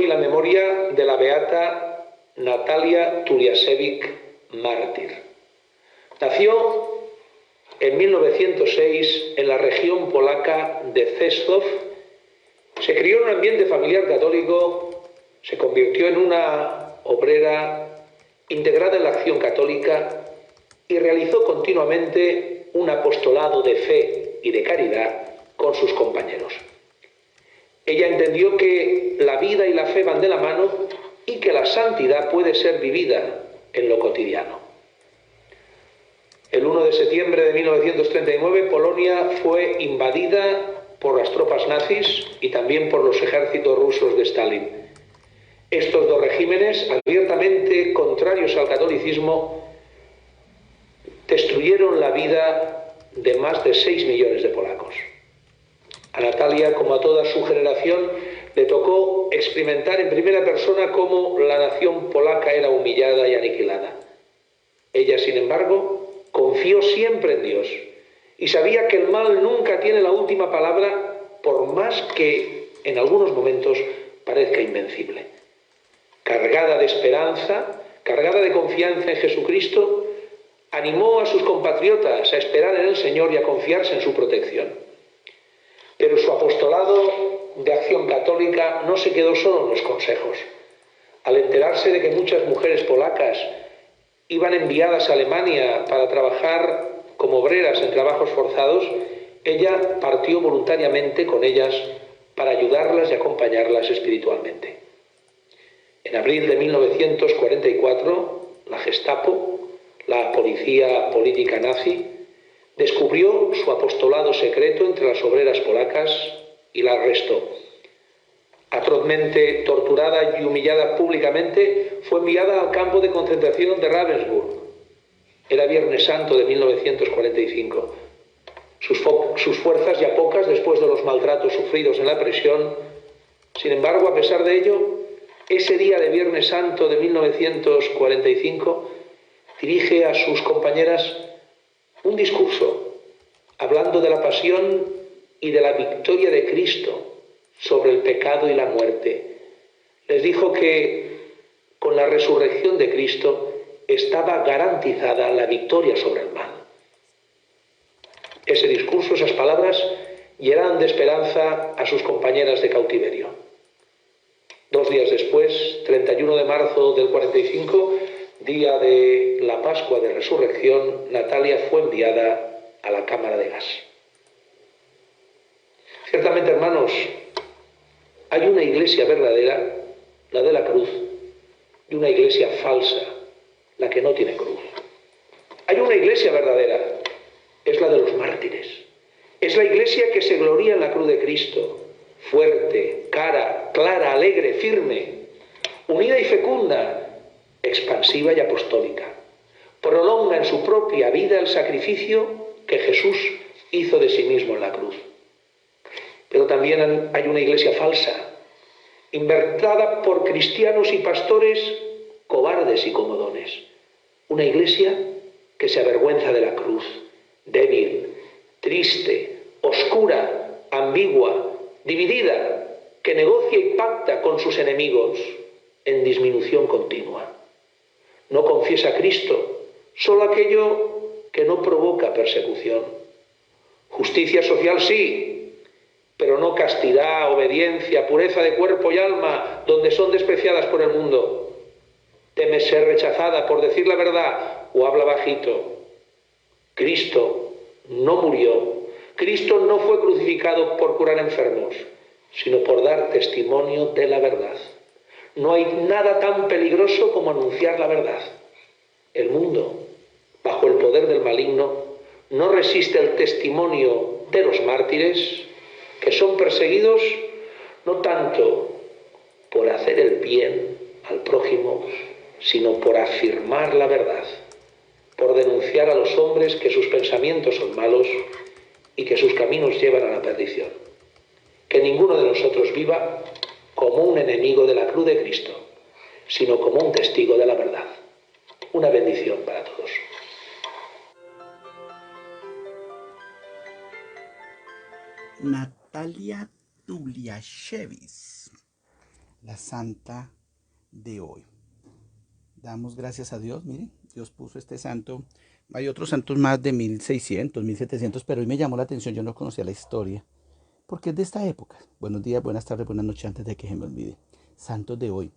hoy la memoria de la beata Natalia Tuliaszewicz, mártir. Nació en 1906 en la región polaca de Rzeszów. Se crió en un ambiente familiar católico, se convirtió en una obrera integrada en la acción católica y realizó continuamente un apostolado de fe y de caridad con sus compañeros. Ella entendió que la vida y la fe van de la mano y que la santidad puede ser vivida en lo cotidiano. El 1 de septiembre de 1939 Polonia fue invadida por las tropas nazis y también por los ejércitos rusos de Stalin. Estos dos regímenes, abiertamente contrarios al catolicismo, destruyeron la vida de más de 6 millones de polacos. A Natalia, como a toda su generación, le tocó experimentar en primera persona cómo la nación polaca era humillada y aniquilada. Ella, sin embargo, confió siempre en Dios y sabía que el mal nunca tiene la última palabra, por más que en algunos momentos parezca invencible. Cargada de esperanza, cargada de confianza en Jesucristo, animó a sus compatriotas a esperar en el Señor y a confiarse en su protección. Pero su apostolado de acción católica no se quedó solo en los consejos. Al enterarse de que muchas mujeres polacas iban enviadas a Alemania para trabajar como obreras en trabajos forzados, ella partió voluntariamente con ellas para ayudarlas y acompañarlas espiritualmente. En abril de 1944, la Gestapo, la policía política nazi, descubrió su apostolado secreto entre las obreras polacas y la arrestó. Atrozmente torturada y humillada públicamente, fue enviada al campo de concentración de Ravensbrück. Era Viernes Santo de 1945. Sus fuerzas ya pocas después de los maltratos sufridos en la prisión. Sin embargo, a pesar de ello, ese día de Viernes Santo de 1945 dirige a sus compañeras un discurso hablando de la pasión y de la victoria de Cristo sobre el pecado y la muerte. Les dijo que con la resurrección de Cristo estaba garantizada la victoria sobre el mal. Ese discurso, esas palabras, llenaron de esperanza a sus compañeras de cautiverio. 2 días después, 31 de marzo del 45, día de la Pascua de Resurrección, Natalia fue enviada a la cámara de gas. Ciertamente, hermanos, hay una iglesia verdadera, la de la cruz, y una iglesia falsa, la que no tiene cruz. Hay una iglesia verdadera, es la de los mártires. Es la iglesia que se gloría en la cruz de Cristo, fuerte, clara, alegre, firme, unida y fecunda, expansiva y apostólica. Prolonga en su propia vida el sacrificio que Jesús hizo de sí mismo en la cruz. Pero también hay una iglesia falsa, inventada por cristianos y pastores cobardes y comodones. Una iglesia que se avergüenza de la cruz, débil, triste, oscura, ambigua, dividida, que negocia y pacta con sus enemigos en disminución continua. No confiesa a Cristo, solo aquello que no provoca persecución. Justicia social sí, pero no castidad, obediencia, pureza de cuerpo y alma, donde son despreciadas por el mundo. Teme ser rechazada por decir la verdad o habla bajito. Cristo no murió. Cristo no fue crucificado por curar enfermos, sino por dar testimonio de la verdad. No hay nada tan peligroso como anunciar la verdad. El mundo, bajo el poder del maligno, no resiste el testimonio de los mártires, que son perseguidos no tanto por hacer el bien al prójimo, sino por afirmar la verdad, por denunciar a los hombres que sus pensamientos son malos y que sus caminos llevan a la perdición. Que ninguno de nosotros viva como un enemigo de la cruz de Cristo, sino como un testigo de la verdad. Una bendición para todos. Natalia Tuliaszewicz la santa de hoy. Damos gracias a Dios, miren, Dios puso este santo. Hay otros santos más de 1600, 1700, pero hoy me llamó la atención, yo no conocía la historia, porque es de esta época. Buenos días, buenas tardes, buenas noches, antes de que se me olvide. Santos de hoy.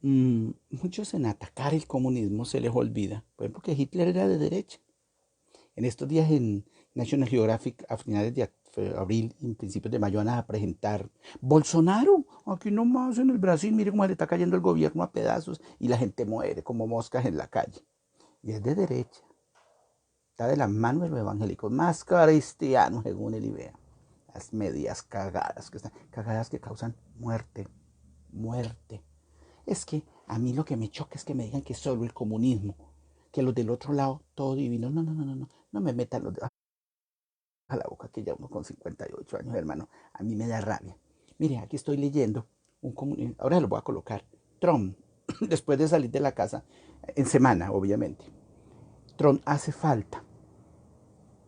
Muchos en atacar el comunismo se les olvida, por ejemplo, que Hitler era de derecha. En estos días en National Geographic, a finales de abril y principios de mayo, van a presentar Bolsonaro, aquí nomás en el Brasil, mire cómo le está cayendo el gobierno a pedazos y la gente muere como moscas en la calle. Y es de derecha, está de la mano de los evangélicos, más cristianos según el IBEA. Las medias cagadas que causan muerte, muerte. Es que a mí lo que me choca es que me digan que solo el comunismo, que los del otro lado, todo divino. No, no, no, no, no, no me metan los a la boca, que ya uno con 58 años, hermano, a mí me da rabia. Mire, aquí estoy leyendo ahora lo voy a colocar. Trump, después de salir de la casa, en semana, obviamente. Trump hace falta.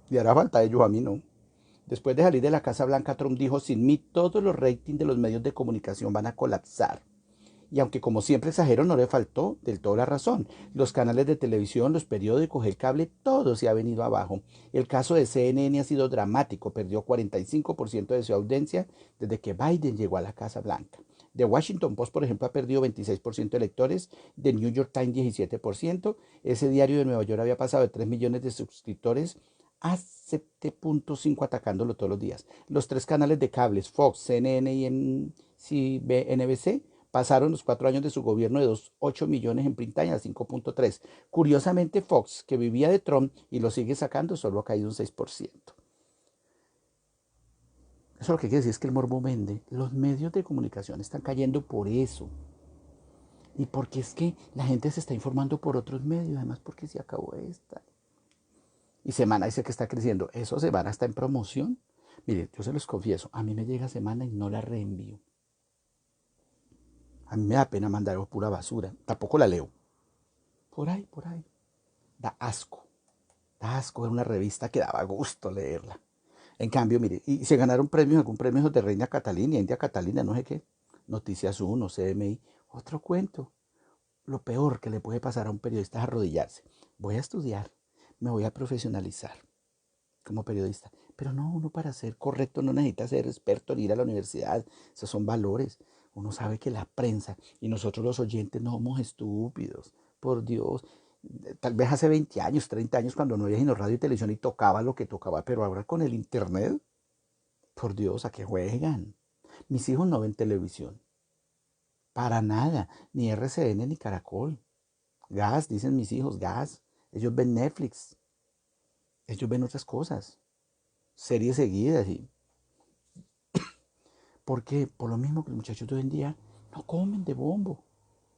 Y hará falta a ellos, a mí no. Después de salir de la Casa Blanca, Trump dijo, sin mí todos los ratings de los medios de comunicación van a colapsar. Y aunque como siempre exagero, no le faltó del todo la razón. Los canales de televisión, los periódicos, el cable, todo se ha venido abajo. El caso de CNN ha sido dramático, perdió 45% de su audiencia desde que Biden llegó a la Casa Blanca. The Washington Post, por ejemplo, ha perdido 26% de lectores, The New York Times 17%. Ese diario de Nueva York había pasado de 3 millones de suscriptores a 7.5 atacándolo todos los días. Los tres canales de cables, Fox, CNN y NBC, pasaron los 4 años de su gobierno de 2,8 millones en print time a 5.3. Curiosamente, Fox, que vivía de Trump y lo sigue sacando, solo ha caído un 6%. Eso lo que quiere decir es que el morbo vende. Los medios de comunicación están cayendo por eso. Y porque es que la gente se está informando por otros medios, además porque se acabó esta. Y Semana dice que está creciendo. Eso Semana está en promoción. Mire, yo se los confieso, a mí me llega Semana y no la reenvío. A mí me da pena mandar pura basura. Tampoco la leo. Por ahí, por ahí. Da asco. Da asco. Era una revista que daba gusto leerla. En cambio, mire, y se ganaron premios, algún premio de Reina Catalina, India Catalina, no sé qué. Noticias 1, CMI. Otro cuento. Lo peor que le puede pasar a un periodista es arrodillarse. Voy a estudiar, me voy a profesionalizar como periodista. Pero no, uno para ser correcto no necesita ser experto ni ir a la universidad. Esos son valores. Uno sabe que la prensa y nosotros los oyentes no somos estúpidos. Por Dios. Tal vez hace 20 años, 30 años, cuando no había sino radio y televisión y tocaba lo que tocaba, pero ahora con el internet, por Dios, ¿a qué juegan? Mis hijos no ven televisión. Para nada. Ni RCN ni Caracol. Gas, dicen mis hijos, gas. Ellos ven Netflix. Ellos ven otras cosas. Series seguidas y porque por lo mismo que los muchachos de hoy en día no comen de bombo.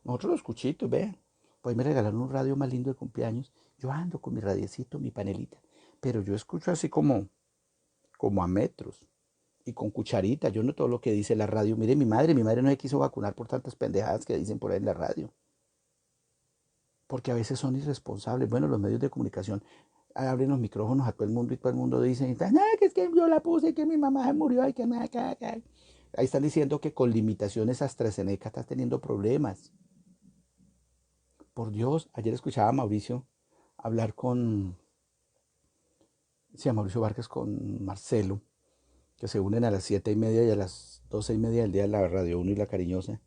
Nosotros los cuchitos, vean. Pues me regalaron un radio más lindo de cumpleaños. Yo ando con mi radiecito, mi panelita. Pero yo escucho así como a metros. Y con cucharita. Yo no todo lo que dice la radio. Mire, mi madre no se quiso vacunar por tantas pendejadas que dicen por ahí en la radio. Porque a veces son irresponsables. Bueno, los medios de comunicación abren los micrófonos a todo el mundo y todo el mundo dice, no, que es que yo la puse, que mi mamá se murió, y que nada, que. Ahí están diciendo que con limitaciones AstraZeneca estás teniendo problemas. Por Dios, ayer escuchaba a Mauricio hablar sí, a Mauricio Vargas con Marcelo, que se unen a las 7:30 y a las 12:30 del día de la Radio 1 y la Cariñosa,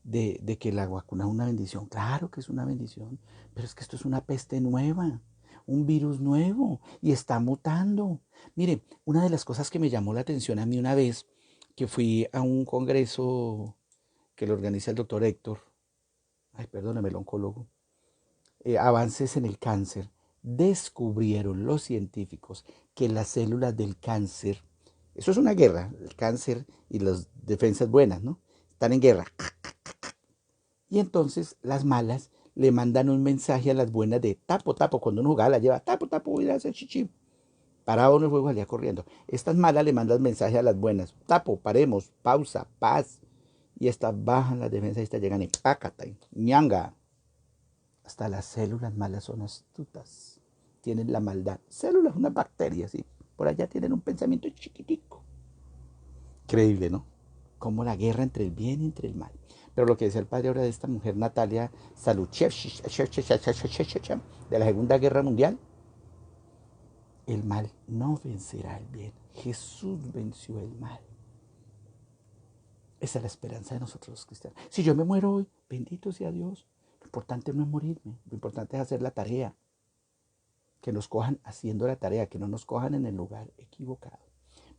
de que la vacuna es una bendición. Claro que es una bendición, pero es que esto es una peste nueva, un virus nuevo y está mutando. Mire, una de las cosas que me llamó la atención a mí una vez, que fui a un congreso que lo organiza el doctor Héctor, ay, perdóneme, el oncólogo, avances en el cáncer, descubrieron los científicos que las células del cáncer, eso es una guerra, el cáncer y las defensas buenas, ¿no? Están en guerra. Y entonces las malas le mandan un mensaje a las buenas de tapo, tapo, cuando uno jugaba la lleva, tapo, tapo, voy a hacer chichi. Parado en el juego, salía corriendo. Estas malas le mandan mensaje a las buenas, tapo, paremos, pausa, paz. Y estas bajan las defensas y estas llegan y pácata, y ñanga. Hasta las células malas son astutas. Tienen la maldad. Células, una bacteria, sí. Por allá tienen un pensamiento chiquitico. Increíble, ¿no? como la guerra entre el bien y entre el mal. Pero lo que decía el padre ahora de esta mujer Natalia Saluchev de la Segunda Guerra Mundial, el mal no vencerá el bien. Jesús venció el mal. Esa es la esperanza de nosotros los cristianos. Si yo me muero hoy, bendito sea Dios. Lo importante no es morirme, lo importante es hacer la tarea. Que nos cojan haciendo la tarea, que no nos cojan en el lugar equivocado.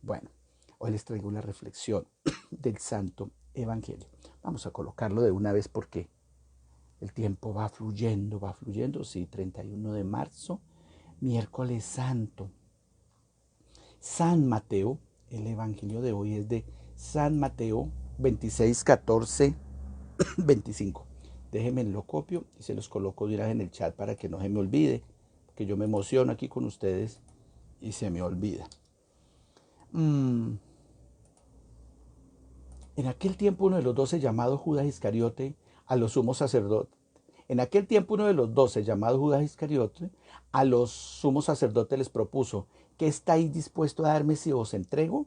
Bueno, hoy les traigo la reflexión del Santo Evangelio. Vamos a colocarlo de una vez porque el tiempo va fluyendo. Sí, 31 de marzo, miércoles santo. San Mateo, el Evangelio de hoy es de San Mateo 26, 14, 25. Déjenme lo copio y se los coloco de una vez en el chat para que no se me olvide, que yo me emociono aquí con ustedes y se me olvida. En aquel tiempo uno de los 12 llamado Judas Iscariote a los sumos sacerdotes. En aquel tiempo uno de los 12 llamado Judas Iscariote a los sumos sacerdotes les propuso: ¿qué estáis dispuesto a darme si os entrego?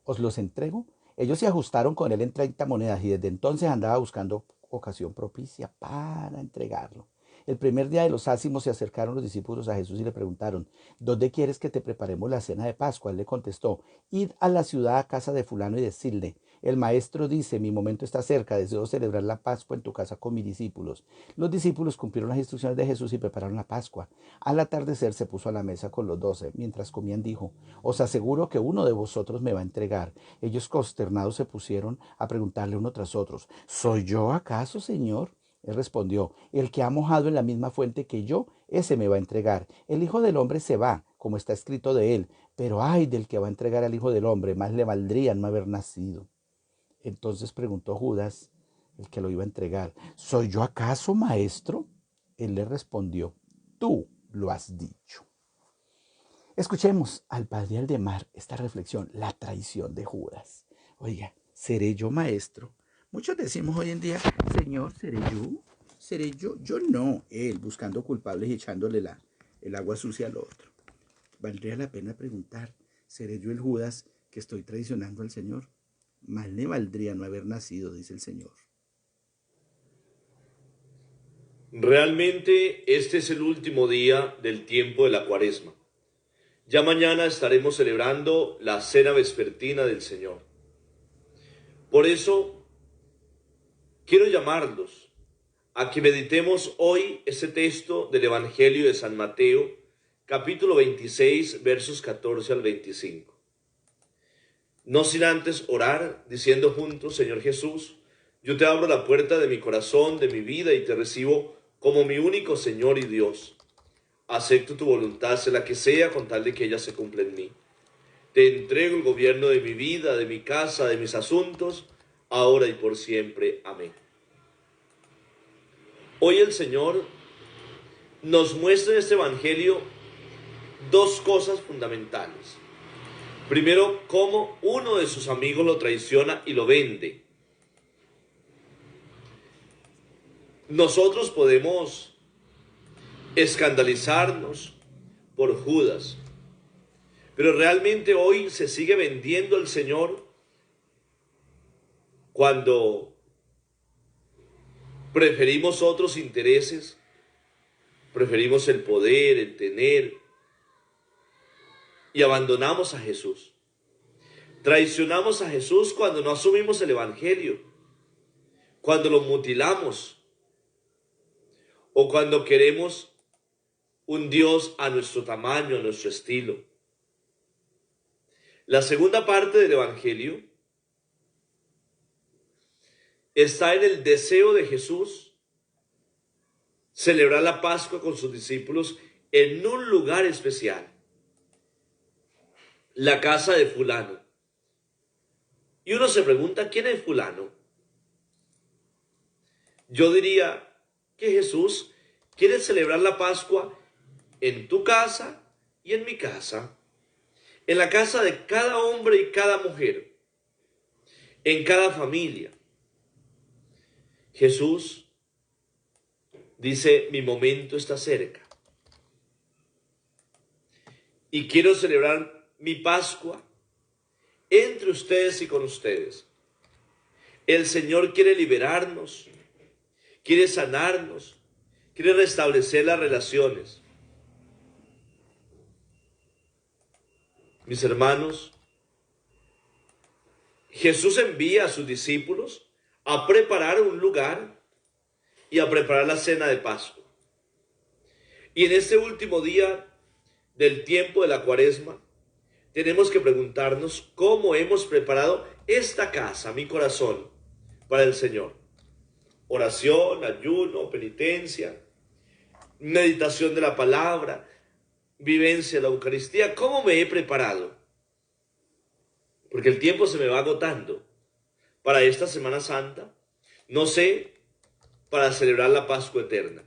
¿Os los entrego? Ellos se ajustaron con él en 30 monedas y desde entonces andaba buscando ocasión propicia para entregarlo. El primer día de los ácimos se acercaron los discípulos a Jesús y le preguntaron: ¿dónde quieres que te preparemos la cena de Pascua? Él le contestó: id a la ciudad, a casa de fulano, y decidle: el maestro dice, mi momento está cerca, deseo celebrar la Pascua en tu casa con mis discípulos. Los discípulos cumplieron las instrucciones de Jesús y prepararon la Pascua. Al atardecer se puso a la mesa con los 12. Mientras comían dijo: os aseguro que uno de vosotros me va a entregar. Ellos consternados se pusieron a preguntarle uno tras otro: ¿soy yo acaso, Señor? Él respondió: el que ha mojado en la misma fuente que yo, ese me va a entregar. El Hijo del Hombre se va, como está escrito de él, pero ay del que va a entregar al Hijo del Hombre, más le valdría no haber nacido. Entonces preguntó Judas, el que lo iba a entregar: ¿soy yo acaso, maestro? Él le respondió: tú lo has dicho. Escuchemos al padre Aldemar esta reflexión, la traición de Judas. Oiga, ¿seré yo maestro? Muchos decimos hoy en día: Señor, ¿seré yo? ¿Seré yo? Yo no. Él buscando culpables y echándole el agua sucia al otro. Valdría la pena preguntar: ¿seré yo el Judas que estoy traicionando al Señor? Mal le valdría no haber nacido, dice el Señor. Realmente este es el último día del tiempo de la Cuaresma. Ya mañana estaremos celebrando la cena vespertina del Señor. Por eso quiero llamarlos a que meditemos hoy este texto del Evangelio de San Mateo, capítulo 26, versos 14 al 25. No sin antes orar, diciendo juntos: Señor Jesús, yo te abro la puerta de mi corazón, de mi vida, y te recibo como mi único Señor y Dios. Acepto tu voluntad, sea la que sea, con tal de que ella se cumpla en mí. Te entrego el gobierno de mi vida, de mi casa, de mis asuntos, ahora y por siempre. Amén. Hoy el Señor nos muestra en este Evangelio dos cosas fundamentales. Primero, cómo uno de sus amigos lo traiciona y lo vende. Nosotros podemos escandalizarnos por Judas, pero realmente hoy se sigue vendiendo el Señor cuando preferimos otros intereses, preferimos el poder, el tener, y abandonamos a Jesús. Traicionamos a Jesús cuando no asumimos el Evangelio, cuando lo mutilamos, o cuando queremos un Dios a nuestro tamaño, a nuestro estilo. La segunda parte del Evangelio está en el deseo de Jesús celebrar la Pascua con sus discípulos en un lugar especial, la casa de fulano. Y uno se pregunta: ¿quién es fulano? Yo diría que Jesús quiere celebrar la Pascua en tu casa y en mi casa, en la casa de cada hombre y cada mujer, en cada familia. Jesús dice: mi momento está cerca y quiero celebrar mi Pascua entre ustedes y con ustedes. El Señor quiere liberarnos, quiere sanarnos, quiere restablecer las relaciones. Mis hermanos, Jesús envía a sus discípulos a preparar un lugar y a preparar la cena de Pascua. Y en este último día del tiempo de la Cuaresma, tenemos que preguntarnos cómo hemos preparado esta casa, mi corazón, para el Señor. Oración, ayuno, penitencia, meditación de la palabra, vivencia de la Eucaristía. ¿Cómo me he preparado? Porque el tiempo se me va agotando para esta Semana Santa, no sé, para celebrar la Pascua eterna.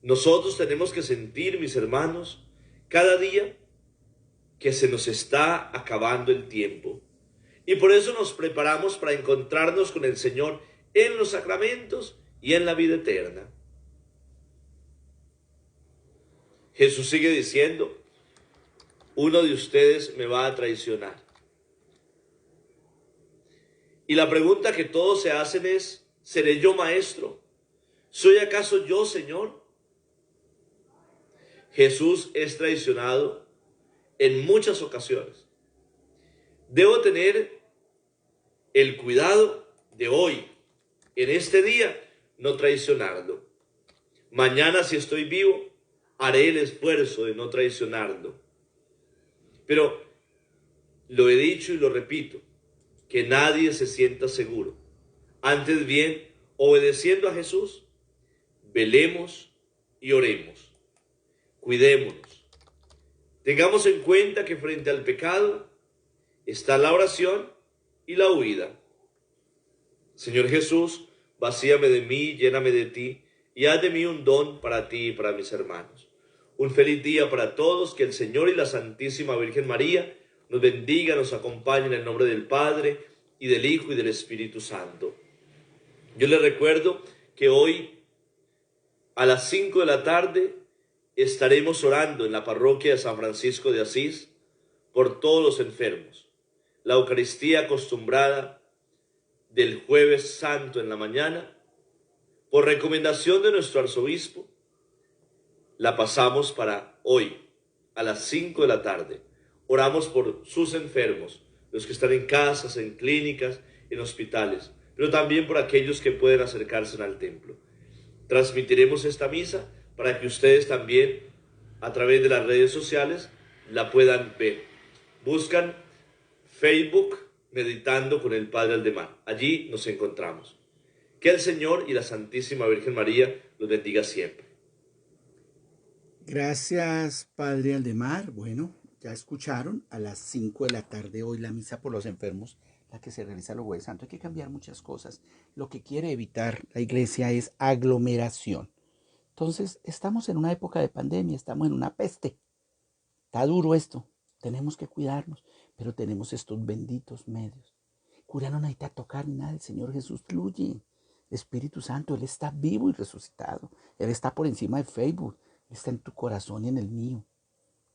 Nosotros tenemos que sentir, mis hermanos, cada día que se nos está acabando el tiempo. Y por eso nos preparamos para encontrarnos con el Señor en los sacramentos y en la vida eterna. Jesús sigue diciendo, uno de ustedes me va a traicionar. Y la pregunta que todos se hacen es, ¿seré yo maestro? ¿Soy acaso yo Señor? Jesús es traicionado en muchas ocasiones. Debo tener el cuidado de hoy, en este día, no traicionarlo. Mañana, si estoy vivo, haré el esfuerzo de no traicionarlo. Pero lo he dicho y lo repito, que nadie se sienta seguro. Antes bien, obedeciendo a Jesús, velemos y oremos. Cuidémonos. Tengamos en cuenta que frente al pecado está la oración y la huida. Señor Jesús, vacíame de mí, lléname de ti, y haz de mí un don para ti y para mis hermanos. Un feliz día para todos, que el Señor y la Santísima Virgen María nos bendiga, nos acompañe en el nombre del Padre, y del Hijo, y del Espíritu Santo. Yo les recuerdo que hoy, a las 5 de la tarde, estaremos orando en la parroquia de San Francisco de Asís por todos los enfermos. La Eucaristía acostumbrada del Jueves Santo en la mañana, por recomendación de nuestro arzobispo, la pasamos para hoy, a las 5 de la tarde. Oramos por sus enfermos, los que están en casas, en clínicas, en hospitales, pero también por aquellos que pueden acercarse al templo. Transmitiremos esta misa para que ustedes también, a través de las redes sociales, la puedan ver. Buscan Facebook Meditando con el Padre Aldemar. Allí nos encontramos. Que el Señor y la Santísima Virgen María los bendiga siempre. Gracias, Padre Aldemar. Bueno, ya escucharon, a las 5 de la tarde hoy la misa por los enfermos, la que se realiza los Jueves Santo. Hay que cambiar muchas cosas. Lo que quiere evitar la iglesia es aglomeración. Entonces, estamos en una época de pandemia, estamos en una peste. Está duro esto, tenemos que cuidarnos, pero tenemos estos benditos medios. Cura no necesita tocar ni nada, el Señor Jesús fluye. El Espíritu Santo, Él está vivo y resucitado. Él está por encima de Facebook, Él está en tu corazón y en el mío.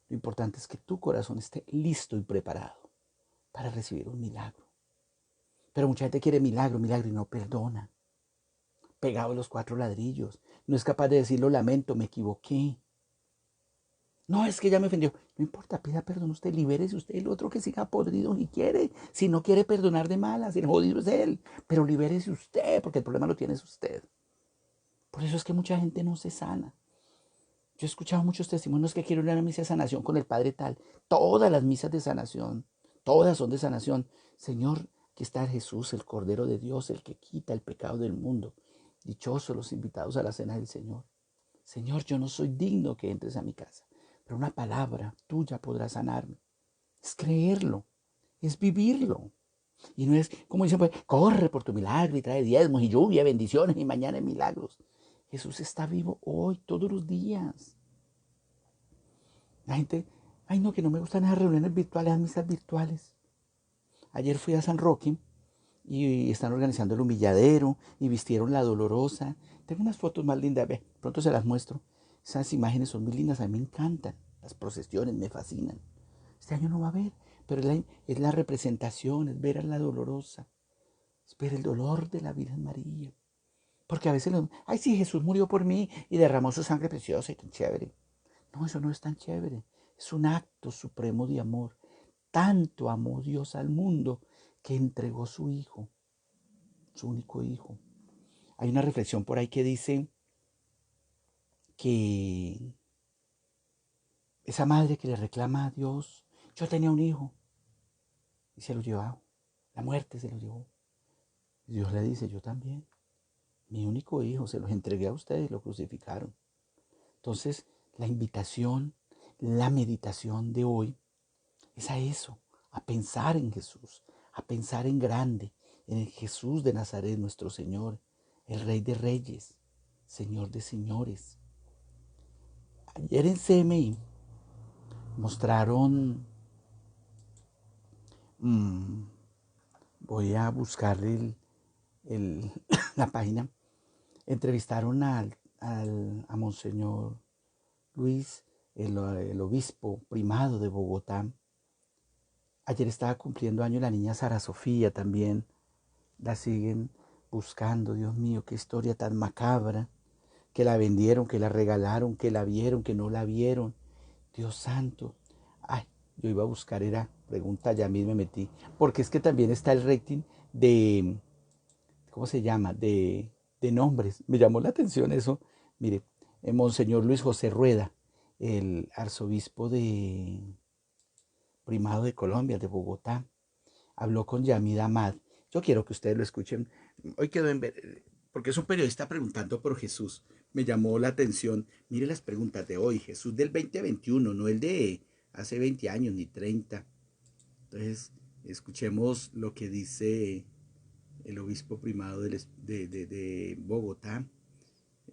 Lo importante es que tu corazón esté listo y preparado para recibir un milagro. Pero mucha gente quiere milagro y no perdona. Pegado a los 4 ladrillos. No es capaz de decir lo lamento, me equivoqué. No, es que ya me ofendió. No importa, pida perdón usted, libérese usted. El otro que siga podrido ni quiere. Si no quiere perdonar de malas, el jodido es él. Pero libérese usted, porque el problema lo tiene usted. Por eso es que mucha gente no se sana. Yo he escuchado muchos testimonios que quieren ir a una misa de sanación con el Padre tal. Todas las misas de sanación, todas son de sanación. Señor, aquí está Jesús, el Cordero de Dios, el que quita el pecado del mundo. Dichosos los invitados a la cena del Señor. Señor, yo no soy digno que entres a mi casa, pero una palabra tuya podrá sanarme. Es creerlo, es vivirlo. Y no es, como dicen, pues, corre por tu milagro y trae diezmos y lluvia, bendiciones y mañana hay milagros. Jesús está vivo hoy, todos los días. La gente, ay no, que no me gustan esas reuniones virtuales, las misas virtuales. Ayer fui a San Roque y están organizando el humilladero y vistieron la dolorosa. Tengo unas fotos más lindas, ve, pronto se las muestro. Esas imágenes son muy lindas, a mí me encantan. Las procesiones me fascinan. Este año no va a haber, pero es la representación, es ver a la dolorosa, es ver el dolor de la Virgen María. Porque a veces, ay sí, Jesús murió por mí y derramó su sangre preciosa y tan chévere. No, eso no es tan chévere, es un acto supremo de amor. Tanto amó Dios al mundo que entregó su Hijo, su único Hijo. Hay una reflexión por ahí que dice que esa madre que le reclama a Dios, yo tenía un hijo y se lo llevaba, la muerte se lo llevó. Y Dios le dice, yo también, mi único hijo, se los entregué a ustedes y lo crucificaron. Entonces, la invitación, la meditación de hoy es a eso, a pensar en Jesús, a pensar en grande, en el Jesús de Nazaret, nuestro Señor, el Rey de Reyes, Señor de Señores. Ayer en CMI mostraron, voy a buscar la página, entrevistaron a Monseñor Luis, el obispo primado de Bogotá. Ayer estaba cumpliendo años la niña Sara Sofía también, la siguen buscando, Dios mío, qué historia tan macabra, que la vendieron, que la regalaron, que la vieron, que no la vieron. Dios santo. Ay, yo iba a buscar, era pregunta, ya mismo me metí. Porque es que también está el rating de, ¿cómo se llama? De nombres. Me llamó la atención eso. Mire, Monseñor Luis José Rueda, el arzobispo primado de Colombia, de Bogotá, habló con Yamid Amad. Yo quiero que ustedes lo escuchen. Hoy quedó en ver, porque es un periodista preguntando por Jesús. Me llamó la atención. Mire las preguntas de hoy. Jesús del 2021, no el de hace 20 años ni 30. Entonces, escuchemos lo que dice el obispo primado de Bogotá.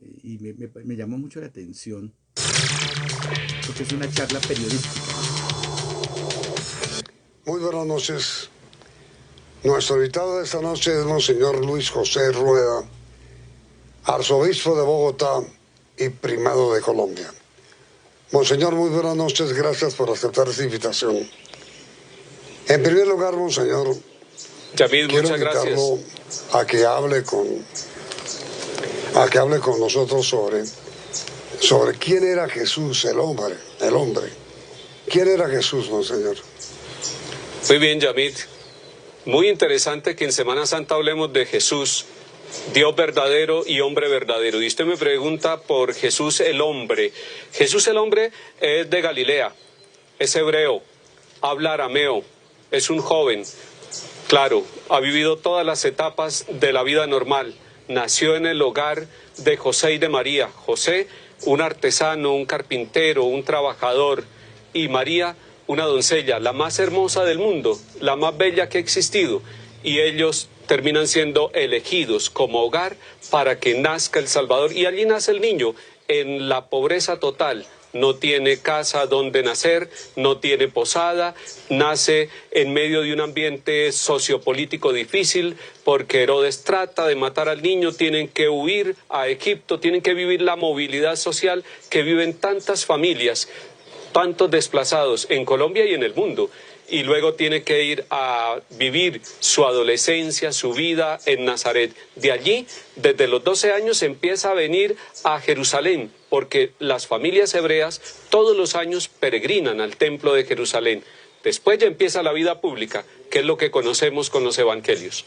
Y me llamó mucho la atención, porque es una charla periodística. Muy buenas noches. Nuestro invitado de esta noche es Monseñor Luis José Rueda, arzobispo de Bogotá y primado de Colombia. Monseñor, muy buenas noches, gracias por aceptar esta invitación. En primer lugar, Monseñor, Yamid, quiero muchas invitarlo gracias. a que hable con nosotros sobre quién era Jesús, el hombre. ¿Quién era Jesús, Monseñor? Muy bien, Yamid. Muy interesante que en Semana Santa hablemos de Jesús, Dios verdadero y hombre verdadero. Y usted me pregunta por Jesús el hombre. Jesús el hombre es de Galilea, es hebreo, habla arameo, es un joven. Claro, ha vivido todas las etapas de la vida normal. Nació en el hogar de José y de María. José, un artesano, un carpintero, un trabajador. Y María, una doncella, la más hermosa del mundo, la más bella que ha existido. Y ellos terminan siendo elegidos como hogar para que nazca el Salvador. Y allí nace el niño, en la pobreza total. No tiene casa donde nacer, no tiene posada, nace en medio de un ambiente sociopolítico difícil porque Herodes trata de matar al niño, tienen que huir a Egipto, tienen que vivir la movilidad social que viven tantas familias, tantos desplazados en Colombia y en el mundo. Y luego tiene que ir a vivir su adolescencia, su vida en Nazaret. De allí, desde los 12 años, empieza a venir a Jerusalén, porque las familias hebreas todos los años peregrinan al templo de Jerusalén. Después ya empieza la vida pública, que es lo que conocemos con los evangelios.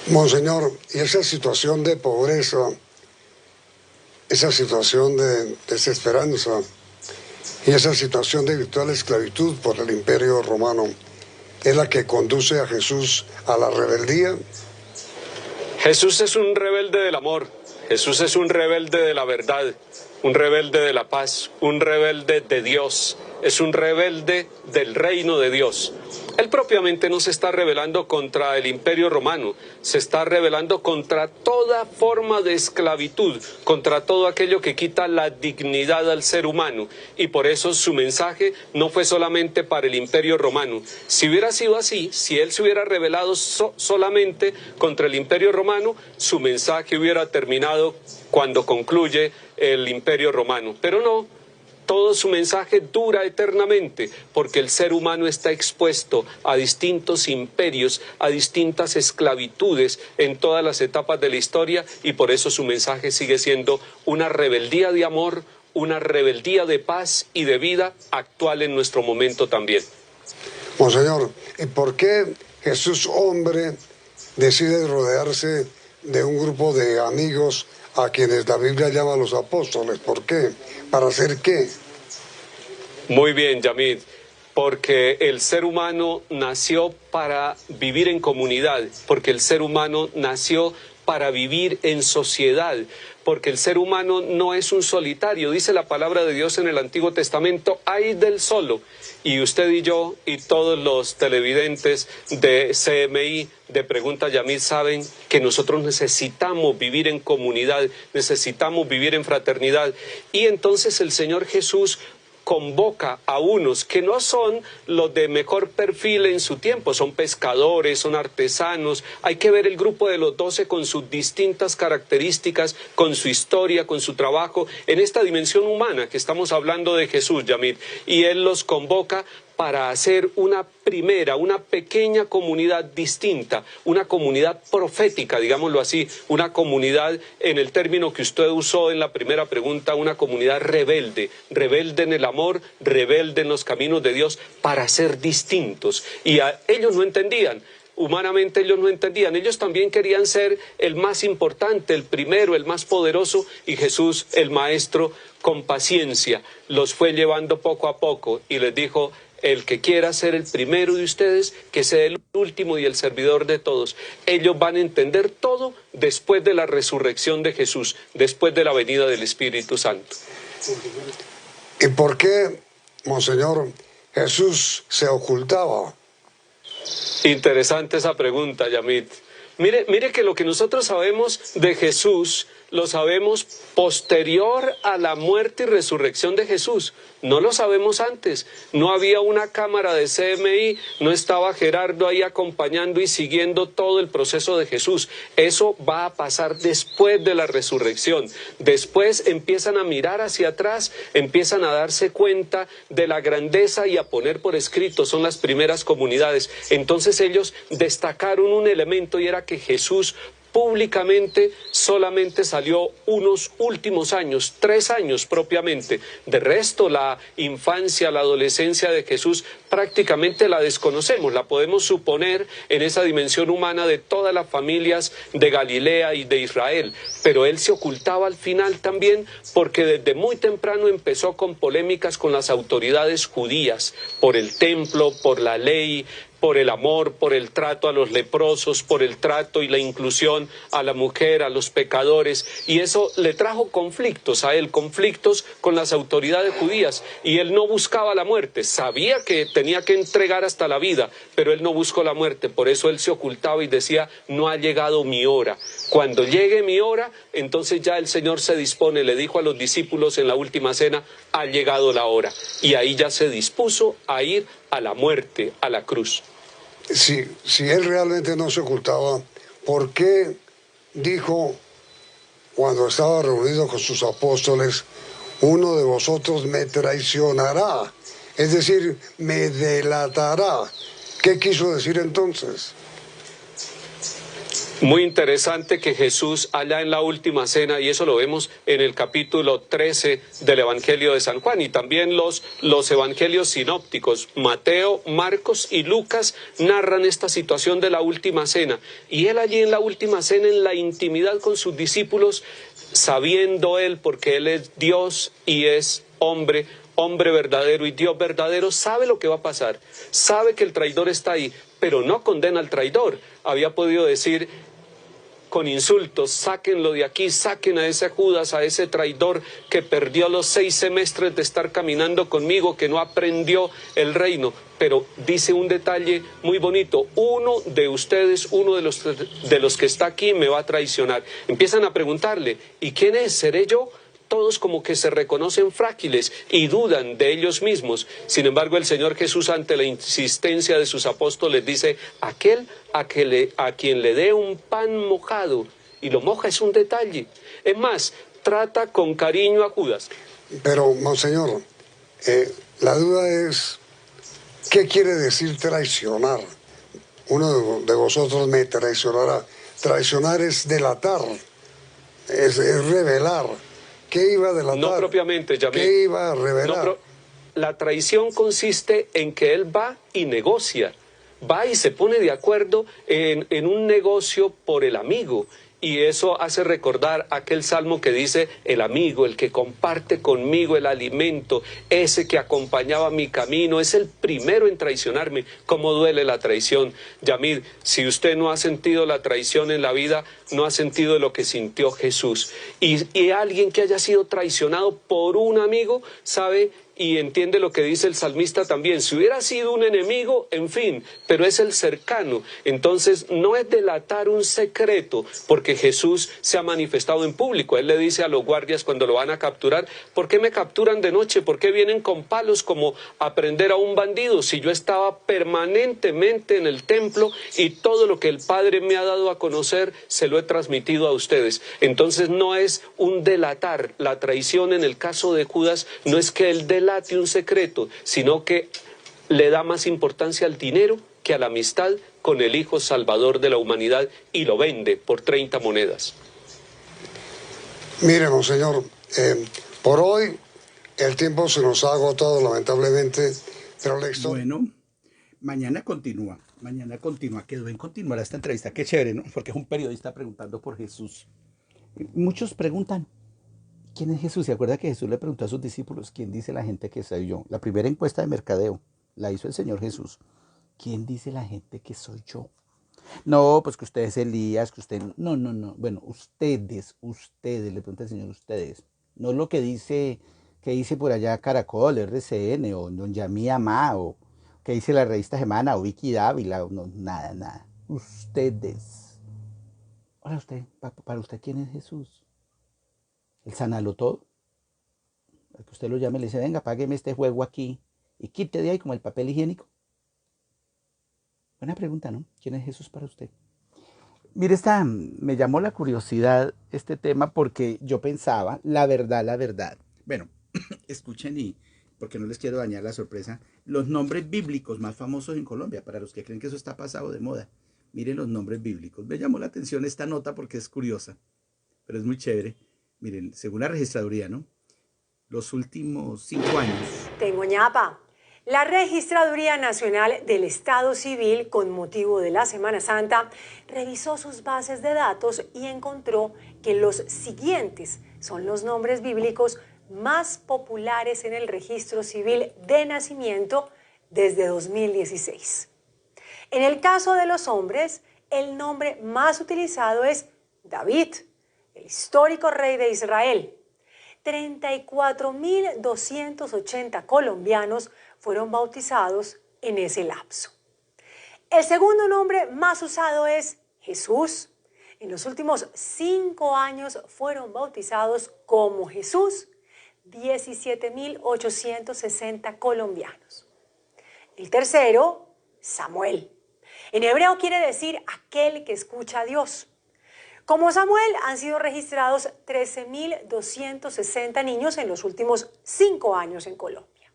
Monseñor, y esa situación de pobreza, esa situación de desesperanza, y esa situación de virtual esclavitud por el Imperio Romano es la que conduce a Jesús a la rebeldía. Jesús es un rebelde del amor, Jesús es un rebelde de la verdad, un rebelde de la paz, un rebelde de Dios, es un rebelde del reino de Dios. Él propiamente no se está rebelando contra el Imperio Romano, se está rebelando contra toda forma de esclavitud, contra todo aquello que quita la dignidad al ser humano. Y por eso su mensaje no fue solamente para el Imperio Romano. Si hubiera sido así, si él se hubiera rebelado solamente contra el Imperio Romano, su mensaje hubiera terminado cuando concluye el Imperio Romano. Pero no. Todo su mensaje dura eternamente, porque el ser humano está expuesto a distintos imperios, a distintas esclavitudes en todas las etapas de la historia, y por eso su mensaje sigue siendo una rebeldía de amor, una rebeldía de paz y de vida actual en nuestro momento también. Monseñor, ¿y por qué Jesús hombre decide rodearse de un grupo de amigos a quienes la Biblia llama los apóstoles? ¿Por qué? ¿Para hacer qué? Muy bien, Yamid, porque el ser humano nació para vivir en comunidad, porque el ser humano nació para vivir en sociedad, porque el ser humano no es un solitario. Dice la palabra de Dios en el Antiguo Testamento, ay del solo. Y usted y yo y todos los televidentes de CMI, de Pregunta Yamid, saben que nosotros necesitamos vivir en comunidad, necesitamos vivir en fraternidad. Y entonces el Señor Jesús convoca a unos que no son los de mejor perfil en su tiempo, son pescadores, son artesanos. Hay que ver el grupo de los 12 con sus distintas características, con su historia, con su trabajo, en esta dimensión humana que estamos hablando de Jesús, Yamid. Y Él los convoca para hacer una pequeña comunidad distinta, una comunidad profética, digámoslo así, una comunidad, en el término que usted usó en la primera pregunta, una comunidad rebelde, rebelde en el amor, rebelde en los caminos de Dios, para ser distintos. Y ellos no entendían. Humanamente ellos no entendían, ellos también querían ser el más importante, el primero, el más poderoso, y Jesús, el Maestro, con paciencia, los fue llevando poco a poco y les dijo: el que quiera ser el primero de ustedes, que sea el último y el servidor de todos. Ellos van a entender todo después de la resurrección de Jesús, después de la venida del Espíritu Santo. ¿Y por qué, Monseñor, Jesús se ocultaba? Interesante esa pregunta, Yamid. Mire que lo que nosotros sabemos de Jesús, lo sabemos posterior a la muerte y resurrección de Jesús. No lo sabemos antes. No había una cámara de CMI, no estaba Gerardo ahí acompañando y siguiendo todo el proceso de Jesús. Eso va a pasar después de la resurrección. Después empiezan a mirar hacia atrás, empiezan a darse cuenta de la grandeza y a poner por escrito. Son las primeras comunidades. Entonces ellos destacaron un elemento, y era que Jesús públicamente solamente salió unos últimos años, 3 años propiamente. De resto, la infancia, la adolescencia de Jesús prácticamente la desconocemos, la podemos suponer en esa dimensión humana de todas las familias de Galilea y de Israel. Pero él se ocultaba al final también porque desde muy temprano empezó con polémicas con las autoridades judías, por el templo, por la ley, por el amor, por el trato a los leprosos, por el trato y la inclusión a la mujer, a los pecadores, y eso le trajo conflictos a él, conflictos con las autoridades judías, y él no buscaba la muerte, sabía que tenía que entregar hasta la vida, pero él no buscó la muerte, por eso él se ocultaba y decía: no ha llegado mi hora. Cuando llegue mi hora, entonces ya el Señor se dispone, le dijo a los discípulos en la última cena: ha llegado la hora, y ahí ya se dispuso a ir a la muerte, a la cruz. Si él realmente no se ocultaba, ¿por qué dijo cuando estaba reunido con sus apóstoles: uno de vosotros me traicionará? Es decir, me delatará. ¿Qué quiso decir entonces? Muy interesante que Jesús allá en la última cena, y eso lo vemos en el capítulo 13 del Evangelio de San Juan, y también los evangelios sinópticos, Mateo, Marcos y Lucas, narran esta situación de la última cena. Y él allí en la última cena, en la intimidad con sus discípulos, sabiendo él, porque él es Dios y es hombre verdadero y Dios verdadero, sabe lo que va a pasar, sabe que el traidor está ahí, pero no condena al traidor. Había podido decir con insultos: sáquenlo de aquí, saquen a ese Judas, a ese traidor que perdió los 6 semestres de estar caminando conmigo, que no aprendió el reino. Pero dice un detalle muy bonito: uno de ustedes, uno de los que está aquí me va a traicionar. Empiezan a preguntarle: ¿y quién es? ¿Seré yo? Todos como que se reconocen frágiles y dudan de ellos mismos. Sin embargo, el Señor Jesús, ante la insistencia de sus apóstoles, dice: aquel a quien le dé un pan mojado, y lo moja es un detalle. Es más, trata con cariño a Judas. Pero, Monseñor, La duda es, ¿qué quiere decir traicionar? Uno de vosotros me traicionará. Traicionar es delatar, es revelar. ¿Qué iba a delatar? No propiamente, Yamil. ¿Qué iba a revelar? No, la traición consiste en que él va y negocia, va y se pone de acuerdo en un negocio por el amigo. Y eso hace recordar aquel salmo que dice, el amigo, el que comparte conmigo el alimento, ese que acompañaba mi camino, es el primero en traicionarme. ¿Cómo duele la traición? Yamil, si usted no ha sentido la traición en la vida, no ha sentido lo que sintió Jesús. Y alguien que haya sido traicionado por un amigo, sabe y entiende lo que dice el salmista también. Si hubiera sido un enemigo, en fin, pero es el cercano. Entonces no es delatar un secreto, porque Jesús se ha manifestado en público. Él le dice a los guardias cuando lo van a capturar, ¿por qué me capturan de noche? ¿Por qué vienen con palos como a prender a un bandido? Si yo estaba permanentemente en el templo y todo lo que el Padre me ha dado a conocer, se lo he transmitido a ustedes. Entonces no es un delatar. La traición en el caso de Judas no es que él delate un secreto, sino que le da más importancia al dinero que a la amistad con el Hijo Salvador de la humanidad y lo vende por 30 monedas. Mire, monseñor, por hoy el tiempo se nos ha agotado lamentablemente, pero la historia... Bueno, mañana continúa, quedó en continuar esta entrevista, qué chévere, ¿no? Porque es un periodista preguntando por Jesús. Muchos preguntan, ¿quién es Jesús? ¿Se acuerda que Jesús le preguntó a sus discípulos, ¿quién dice la gente que soy yo? La primera encuesta de mercadeo la hizo el Señor Jesús. ¿Quién dice la gente que soy yo? No, pues que usted es Elías, que usted... No. Bueno, ustedes, le pregunta el Señor, ustedes. No lo que dice por allá Caracol, RCN, o Don Yamí Amá, o que dice la revista Semana, o Vicky Dávila, no, nada. Ustedes. Ahora usted, para usted, ¿quién es Jesús? ¿El sanalo todo? Para que usted lo llame y le dice, venga, págueme este juego aquí y quite de ahí como el papel higiénico. Buena pregunta, ¿no? ¿Quién es Jesús para usted? Mire, me llamó la curiosidad este tema porque yo pensaba, la verdad. Bueno, escuchen y, porque no les quiero dañar la sorpresa, los nombres bíblicos más famosos en Colombia, para los que creen que eso está pasado de moda. Miren los nombres bíblicos. Me llamó la atención esta nota porque es curiosa, pero es muy chévere. Miren, según la registraduría, ¿no? Los últimos 5 años. Tengo ñapa. La Registraduría Nacional del Estado Civil, con motivo de la Semana Santa, revisó sus bases de datos y encontró que los siguientes son los nombres bíblicos más populares en el registro civil de nacimiento desde 2016. En el caso de los hombres, el nombre más utilizado es David, el histórico rey de Israel. 34.280 colombianos fueron bautizados en ese lapso. El segundo nombre más usado es Jesús. En los últimos 5 años fueron bautizados como Jesús 17.860 colombianos. El tercero, Samuel. En hebreo quiere decir aquel que escucha a Dios. Como Samuel han sido registrados 13.260 niños en los últimos 5 años en Colombia.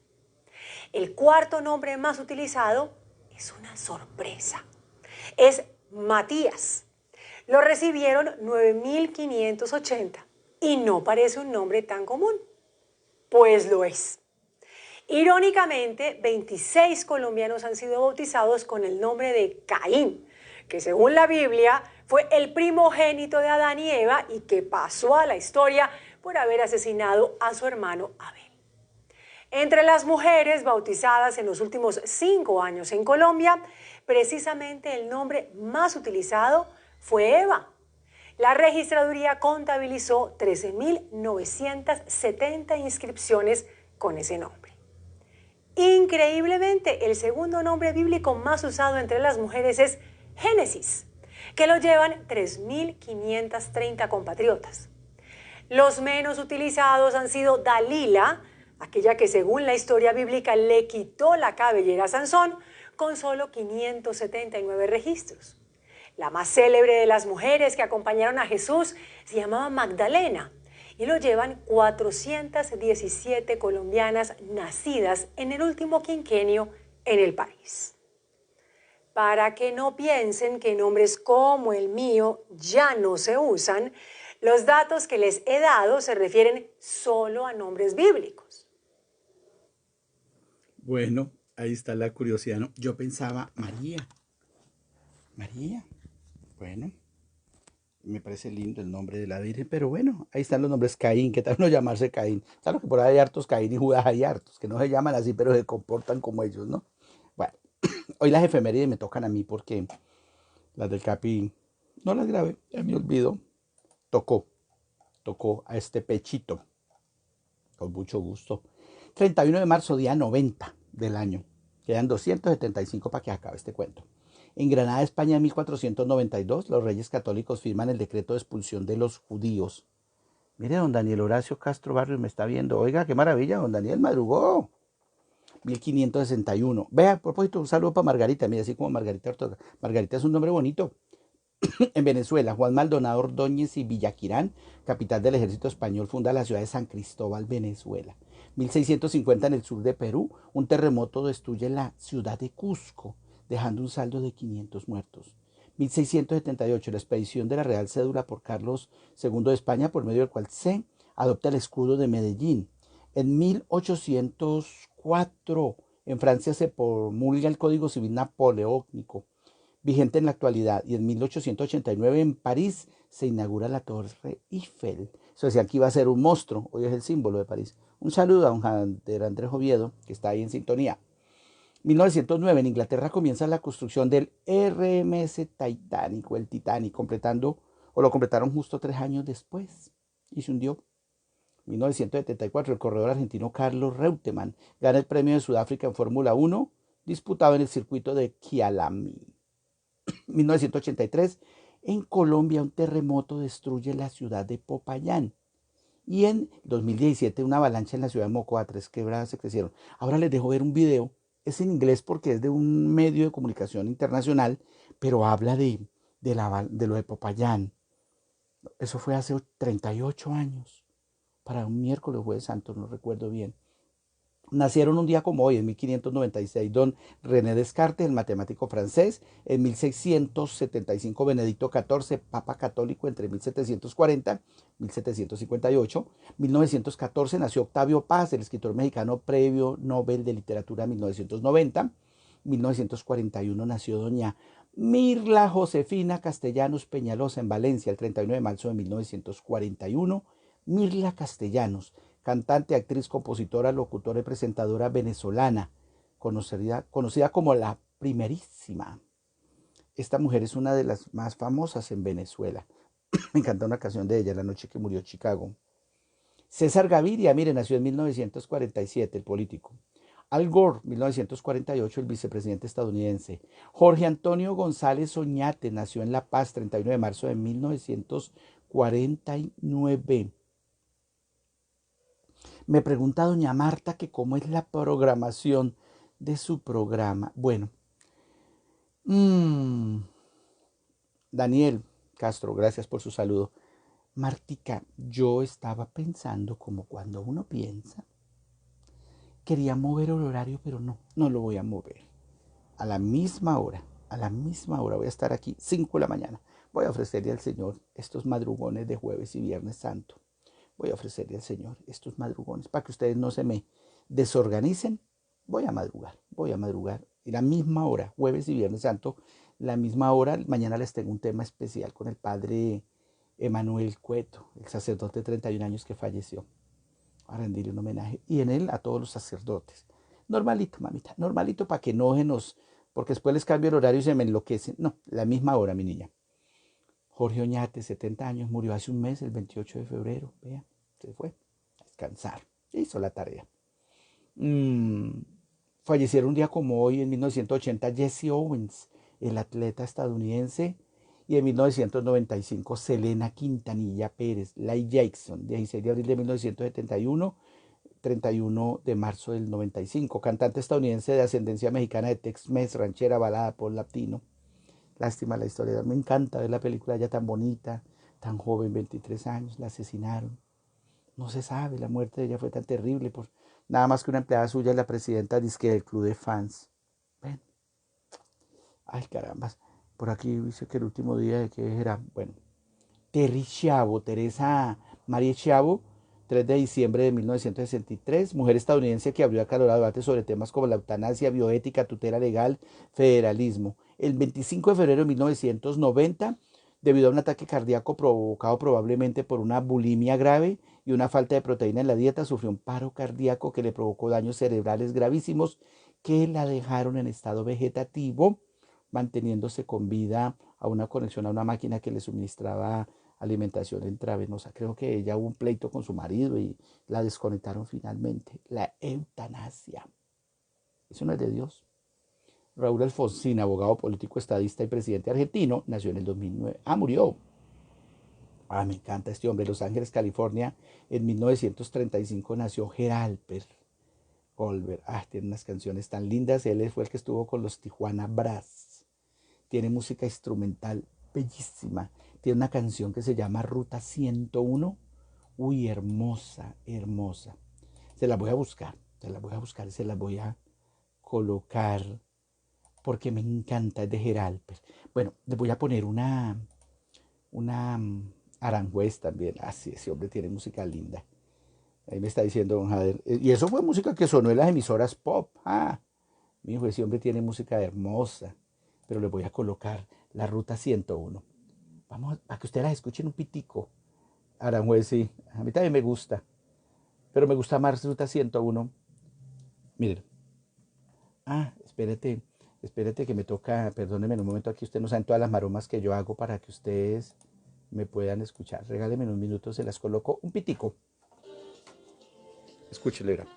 El cuarto nombre más utilizado es una sorpresa. Es Matías. Lo recibieron 9.580 y no parece un nombre tan común. Pues lo es. Irónicamente, 26 colombianos han sido bautizados con el nombre de Caín, que según la Biblia fue el primogénito de Adán y Eva y que pasó a la historia por haber asesinado a su hermano Abel. Entre las mujeres bautizadas en los últimos 5 años en Colombia, precisamente el nombre más utilizado fue Eva. La registraduría contabilizó 13.970 inscripciones con ese nombre. Increíblemente, el segundo nombre bíblico más usado entre las mujeres es Génesis, que lo llevan 3.530 compatriotas. Los menos utilizados han sido Dalila, aquella que según la historia bíblica le quitó la cabellera a Sansón, con solo 579 registros. La más célebre de las mujeres que acompañaron a Jesús se llamaba Magdalena y lo llevan 417 colombianas nacidas en el último quinquenio en el país. Para que no piensen que nombres como el mío ya no se usan, los datos que les he dado se refieren solo a nombres bíblicos. Bueno, ahí está la curiosidad, ¿no? Yo pensaba, María. María. Bueno, me parece lindo el nombre de la Virgen, pero bueno, ahí están los nombres Caín, ¿qué tal no llamarse Caín? Claro que por ahí hay hartos Caín y Judas hay hartos, que no se llaman así, pero se comportan como ellos, ¿no? Bueno, hoy las efemérides me tocan a mí porque las del Capi no las grabé, ya me olvido. Tocó a este pechito, con mucho gusto. 31 de marzo, día 90 del año. Quedan 275 para que acabe este cuento. En Granada, España, en 1492, los reyes católicos firman el decreto de expulsión de los judíos. Mire, don Daniel Horacio Castro Barrios me está viendo. Oiga, qué maravilla, don Daniel madrugó. 1561. Vea, a propósito, un saludo para Margarita. Mira, así como Margarita Ortega. Margarita es un nombre bonito. En Venezuela, Juan Maldonado Ordóñez y Villaquirán, capital del ejército español, funda la ciudad de San Cristóbal, Venezuela. 1650, en el sur de Perú, un terremoto destruye la ciudad de Cusco, dejando un saldo de 500 muertos. 1678, la expedición de la Real Cédula por Carlos II de España, por medio del cual se adopta el escudo de Medellín. En 1804, en Francia se promulga el Código Civil Napoleónico, vigente en la actualidad, y en 1889 en París se inaugura la Torre Eiffel. Eso decía que iba a ser un monstruo, hoy es el símbolo de París. Un saludo a don Andrés Oviedo, que está ahí en sintonía. 1909, en Inglaterra comienza la construcción del RMS Titanic, o el Titanic, lo completaron justo 3 años después, y se hundió. 1974, el corredor argentino Carlos Reutemann gana el premio de Sudáfrica en Fórmula 1, disputado en el circuito de Kyalami. 1983, en Colombia, un terremoto destruye la ciudad de Popayán. Y en 2017, una avalancha en la ciudad de Mocoa, 3 quebradas se crecieron. Ahora les dejo ver un video. Es en inglés porque es de un medio de comunicación internacional, pero habla de lo de Popayán. Eso fue hace 38 años, para un miércoles o jueves santo, no recuerdo bien. Nacieron un día como hoy, en 1596, don René Descartes, el matemático francés. En 1675, Benedicto XIV, papa católico entre 1740 y 1758. 1914, nació Octavio Paz, el escritor mexicano, premio Nobel de Literatura 1990. 1941 nació doña Mirla Josefina Castellanos Peñalosa en Valencia, el 31 de marzo de 1941. Mirla Castellanos, cantante, actriz, compositora, locutora y presentadora venezolana, conocida como la Primerísima. Esta mujer es una de las más famosas en Venezuela. Me encanta una canción de ella, La noche que murió Chicago. César Gaviria, mire, nació en 1947, el político. Al Gore, 1948, el vicepresidente estadounidense. Jorge Antonio González Oñate, nació en La Paz, 31 de marzo de 1949. Me pregunta doña Marta que cómo es la programación de su programa. Bueno, Daniel Castro, gracias por su saludo. Martica, yo estaba pensando como cuando uno piensa. Quería mover el horario, pero no lo voy a mover. A la misma hora voy a estar aquí, 5 de la mañana. Voy a ofrecerle al Señor estos madrugones de jueves y viernes santo. Voy a ofrecerle al Señor estos madrugones para que ustedes no se me desorganicen. Voy a madrugar. Y la misma hora, jueves y viernes santo, la misma hora. Mañana les tengo un tema especial con el padre Emanuel Cueto, el sacerdote de 31 años que falleció, a rendirle un homenaje. Y en él a todos los sacerdotes. Normalito, mamita, normalito para que no se nos, porque después les cambio el horario y se me enloquecen. No, la misma hora, mi niña. Jorge Oñate, 70 años, murió hace un mes, el 28 de febrero. Vea, se fue a descansar. Hizo la tarea. Fallecieron un día como hoy, en 1980, Jesse Owens, el atleta estadounidense. Y en 1995, Selena Quintanilla Pérez, Lai Jackson, 16 de abril de 1971, 31 de marzo del 95. Cantante estadounidense de ascendencia mexicana, de Tex-Mex, ranchera, balada, pop latino. Lástima la historia. Me encanta ver la película, ella tan bonita, tan joven, 23 años, la asesinaron. no se sabe, la muerte de ella fue tan terrible, por nada más que una empleada suya, la presidenta dizque del club de fans. Ven. Ay, carambas, por aquí dice que el último día de que era, bueno, Teresa María Schiavo, 3 de diciembre de 1963, mujer estadounidense que abrió acalorado debate sobre temas como la eutanasia, bioética, tutela legal, federalismo. El 25 de febrero de 1990, debido a un ataque cardíaco provocado probablemente por una bulimia grave y una falta de proteína en la dieta, sufrió un paro cardíaco que le provocó daños cerebrales gravísimos que la dejaron en estado vegetativo, manteniéndose con vida a una conexión a una máquina que le suministraba alimentación intravenosa. Creo que ella hubo un pleito con su marido y la desconectaron finalmente. La eutanasia. Eso no es de Dios. Raúl Alfonsín, abogado político, estadista y presidente argentino, nació en el 2009. Murió. Me encanta este hombre. Los Ángeles, California, en 1935 nació Geralper Goldberg. Tiene unas canciones tan lindas. Él fue el que estuvo con los Tijuana Brass. Tiene música instrumental bellísima. Tiene una canción que se llama Ruta 101. Uy, hermosa, hermosa. Se la voy a buscar y se la voy a colocar porque me encanta, es de Geralper. Bueno, les voy a poner una Aranjuez también. Sí, ese hombre tiene música linda. Ahí me está diciendo don Jader. Y eso fue música que sonó en las emisoras pop. Mi hijo, ese hombre tiene música hermosa. Pero le voy a colocar la Ruta 101. Vamos a que ustedes la escuchen un pitico. Aranjuez, sí. A mí también me gusta. Pero me gusta más Ruta 101. Miren. Espérate que me toca, perdónenme un momento, aquí ustedes no saben todas las maromas que yo hago para que ustedes me puedan escuchar. Regálenme unos minutos, se las coloco un pitico. Escúchele, ¿verdad?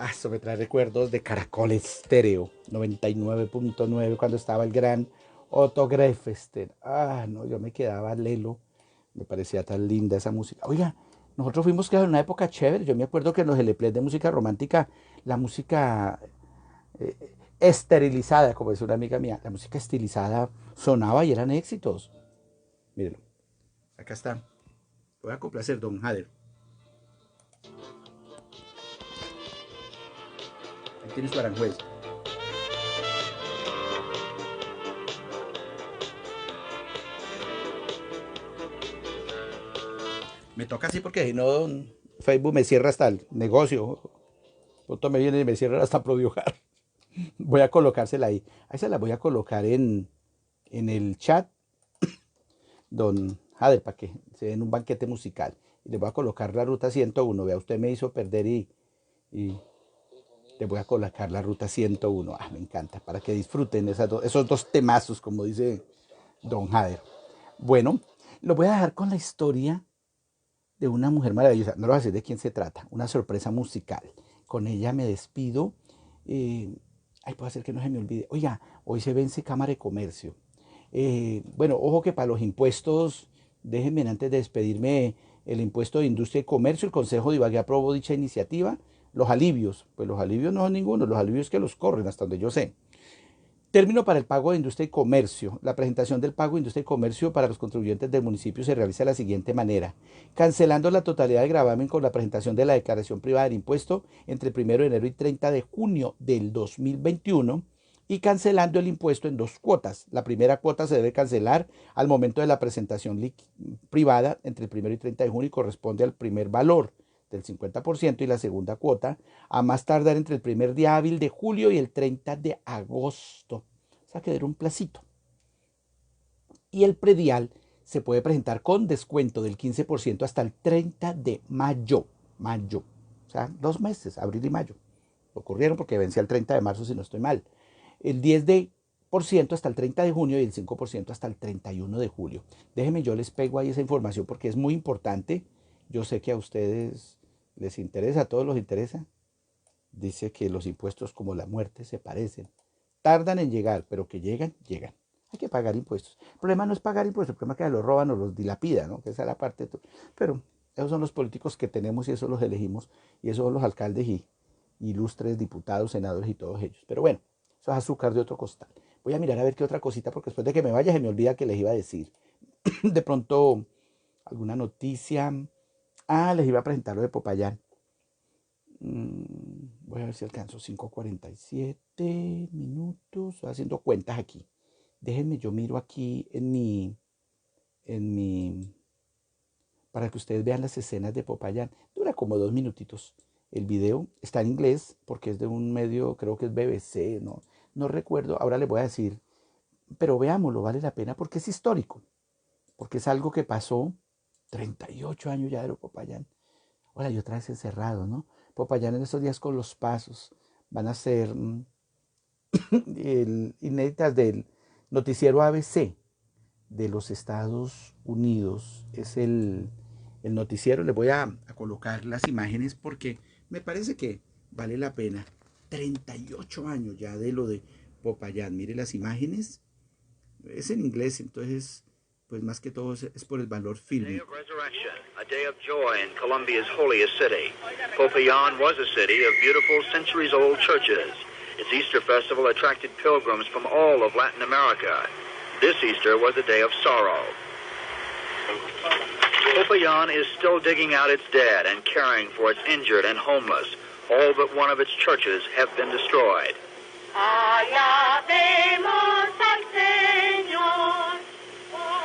Eso me trae recuerdos de Caracol Estéreo 99.9 cuando estaba el gran Otto Greffester. No, yo me quedaba lelo. Me parecía tan linda esa música. Oiga, nosotros fuimos en una época chévere. Yo me acuerdo que en los LPs de música romántica, la música esterilizada, como dice una amiga mía, la música estilizada sonaba y eran éxitos. Mírenlo. Acá está. Voy a complacer, don Jader. Ahí tiene su Aranjuez. Me toca así porque si no, Facebook me cierra hasta el negocio. Pronto me viene y me cierra hasta Prodiojar. Voy a colocársela ahí. Ahí se la voy a colocar en el chat, don Jader, para que se den un banquete musical. Y le voy a colocar la Ruta 101. Vea, usted me hizo perder y le voy a colocar la Ruta 101. Me encanta, para que disfruten esos dos temazos, como dice don Jader. Bueno, lo voy a dejar con la historia de una mujer maravillosa. No lo voy a decir de quién se trata. Una sorpresa musical. Con ella me despido. Puede ser que no se me olvide. Oiga, hoy se vence Cámara de Comercio. Bueno, ojo que para los impuestos, déjenme antes de despedirme, el impuesto de Industria y Comercio, el Consejo de Ibagué aprobó dicha iniciativa. Los alivios, pues los alivios no son ninguno, los alivios que los corren, hasta donde yo sé. Término para el pago de Industria y Comercio. La presentación del pago de Industria y Comercio para los contribuyentes del municipio se realiza de la siguiente manera. Cancelando la totalidad del gravamen con la presentación de la declaración privada del impuesto entre el 1 de enero y 30 de junio del 2021 y cancelando el impuesto en 2 cuotas. La primera cuota se debe cancelar al momento de la presentación privada entre el 1 y 30 de junio y corresponde al primer valor del 50% y la segunda cuota a más tardar entre el primer día hábil de julio y el 30 de agosto. O sea, que era un placito. Y el predial se puede presentar con descuento del 15% hasta el 30 de mayo. O sea, 2 meses, abril y mayo. Ocurrieron porque vencía el 30 de marzo, si no estoy mal. El 10% hasta el 30 de junio y el 5% hasta el 31 de julio. Déjenme, yo les pego ahí esa información porque es muy importante. Yo sé que a ustedes les interesa, a todos los interesa. Dice que los impuestos como la muerte se parecen. Tardan en llegar, pero que llegan. Hay que pagar impuestos. El problema no es pagar impuestos, el problema es que los roban o los dilapidan, ¿no? Que esa es la parte. Pero esos son los políticos que tenemos y esos los elegimos. Y esos son los alcaldes y ilustres diputados, senadores y todos ellos. Pero bueno, Eso es azúcar de otro costal. Voy a mirar a ver qué otra cosita, porque después de que me vaya se me olvida que les iba a decir. De pronto, alguna noticia. Ah, les iba a presentar lo de Popayán. Voy a ver si alcanzo 5:47 minutos. Estoy haciendo cuentas aquí. Déjenme, yo miro aquí en mi, para que ustedes vean las escenas de Popayán. Dura como 2 minutitos. El video está en inglés porque es de un medio, creo que es BBC, no recuerdo, ahora les voy a decir, pero veámoslo, vale la pena porque es histórico, porque es algo que pasó 38 años ya de Popayán. Ahora y otra vez encerrado, ¿no? Popayán en estos días con los pasos van a ser inéditas del noticiero ABC de los Estados Unidos. Es el noticiero. Les voy a colocar las imágenes porque me parece que vale la pena. 38 años ya de lo de Popayán. Mire las imágenes. Es en inglés, entonces, pues más que todo es por el valor fílmico. A day of joy in Colombia's holiest city. Popayán was a city of beautiful centuries-old churches. Its Easter festival attracted pilgrims from all of Latin America. This Easter was a day of sorrow. Popayán is still digging out its dead and caring for its injured and homeless. All but one of its churches have been destroyed.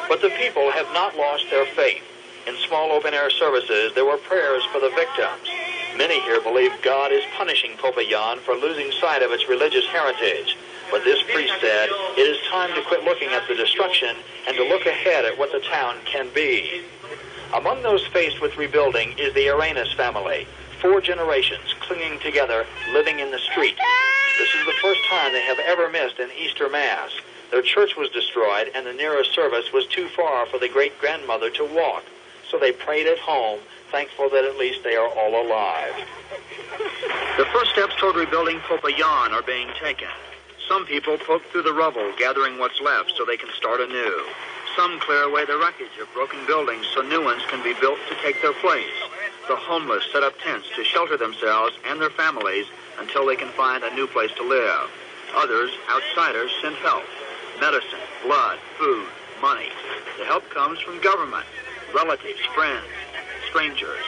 But the people have not lost their faith. In small open-air services, there were prayers for the victims. Many here believe God is punishing Popayán for losing sight of its religious heritage. But this priest said it is time to quit looking at the destruction and to look ahead at what the town can be. Among those faced with rebuilding is the Arenas family, 4 generations clinging together, living in the street. This is the first time they have ever missed an Easter Mass. Their church was destroyed and the nearest service was too far for the great-grandmother to walk. So they prayed at home, thankful that at least they are all alive. The first steps toward rebuilding Popayán are being taken. Some people poke through the rubble, gathering what's left so they can start anew. Some clear away the wreckage of broken buildings so new ones can be built to take their place. The homeless set up tents to shelter themselves and their families until they can find a new place to live. Others, outsiders, send help. Medicine, blood, food, money. The help comes from government, relatives, friends, strangers.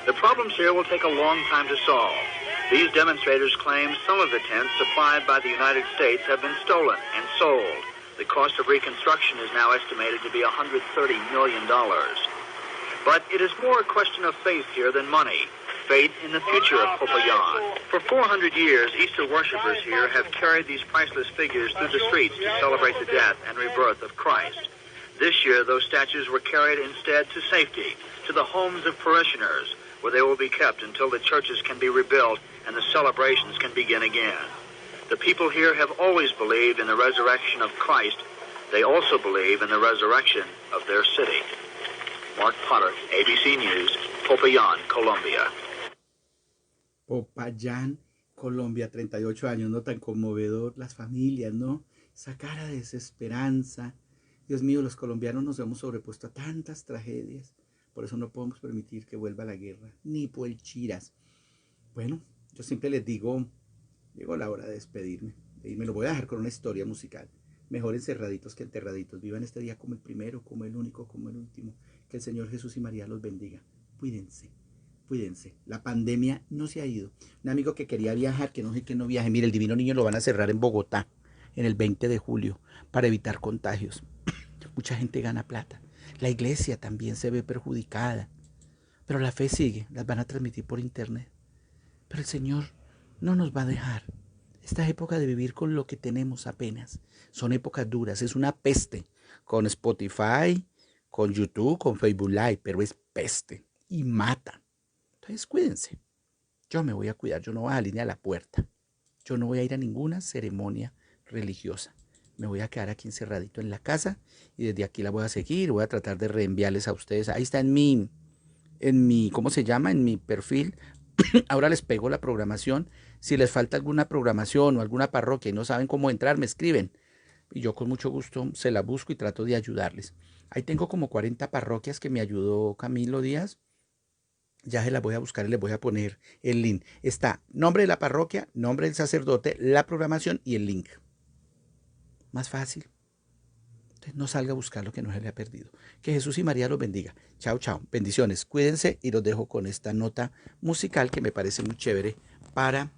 The problems here will take a long time to solve. These demonstrators claim some of the tents supplied by the United States have been stolen and sold. The cost of reconstruction is now estimated to be $130 million. But it is more a question of faith here than money. Faith in the future of Popayán. For 400 years, Easter worshippers here have carried these priceless figures through the streets to celebrate the death and rebirth of Christ. This year, those statues were carried instead to safety, to the homes of parishioners, where they will be kept until the churches can be rebuilt and the celebrations can begin again. The people here have always believed in the resurrection of Christ. They also believe in the resurrection of their city. Mark Potter, ABC News, Popayán, Colombia. Popayán, Colombia, 38 años, no tan conmovedor, las familias, ¿no? Esa cara de desesperanza. Dios mío, los colombianos nos hemos sobrepuesto a tantas tragedias. Por eso no podemos permitir que vuelva la guerra, ni por chiras. Bueno, yo siempre les digo, llegó la hora de despedirme. Y me lo voy a dejar con una historia musical. Mejor encerraditos que enterraditos. Vivan este día como el primero, como el único, como el último. Que el Señor Jesús y María los bendiga. Cuídense, cuídense. La pandemia no se ha ido. Un amigo que quería viajar, que no sé que no viaje. Mire, el Divino Niño lo van a cerrar en Bogotá, en el 20 de julio, para evitar contagios. Mucha gente gana plata. La iglesia también se ve perjudicada. Pero la fe sigue. Las van a transmitir por internet. Pero el Señor no nos va a dejar. Esta época de vivir con lo que tenemos apenas. Son épocas duras. Es una peste. Con Spotify, con YouTube, con Facebook Live. Pero es peste. Y mata. Entonces cuídense. Yo me voy a cuidar. Yo no voy a salir ni a la puerta. Yo no voy a ir a ninguna ceremonia religiosa. Me voy a quedar aquí encerradito en la casa. Y desde aquí la voy a seguir. Voy a tratar de reenviarles a ustedes. Ahí está en mi, ¿cómo se llama? En mi perfil. Ahora les pego la programación. Si les falta alguna programación o alguna parroquia y no saben cómo entrar, me escriben. Y yo con mucho gusto se la busco y trato de ayudarles. Ahí tengo como 40 parroquias que me ayudó Camilo Díaz. Ya se las voy a buscar y les voy a poner el link. Está nombre de la parroquia, nombre del sacerdote, la programación y el link. Más fácil. Entonces no salga a buscar lo que no se le ha perdido. Que Jesús y María los bendiga. Chao, chao. Bendiciones. Cuídense y los dejo con esta nota musical que me parece muy chévere para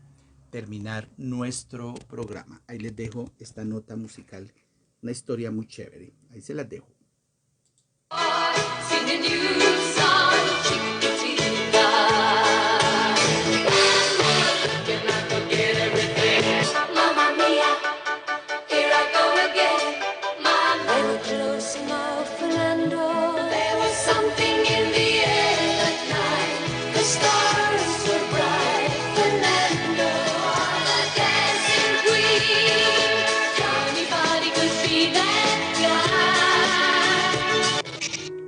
terminar nuestro programa. Ahí les dejo esta nota musical. Una historia muy chévere. Ahí se las dejo.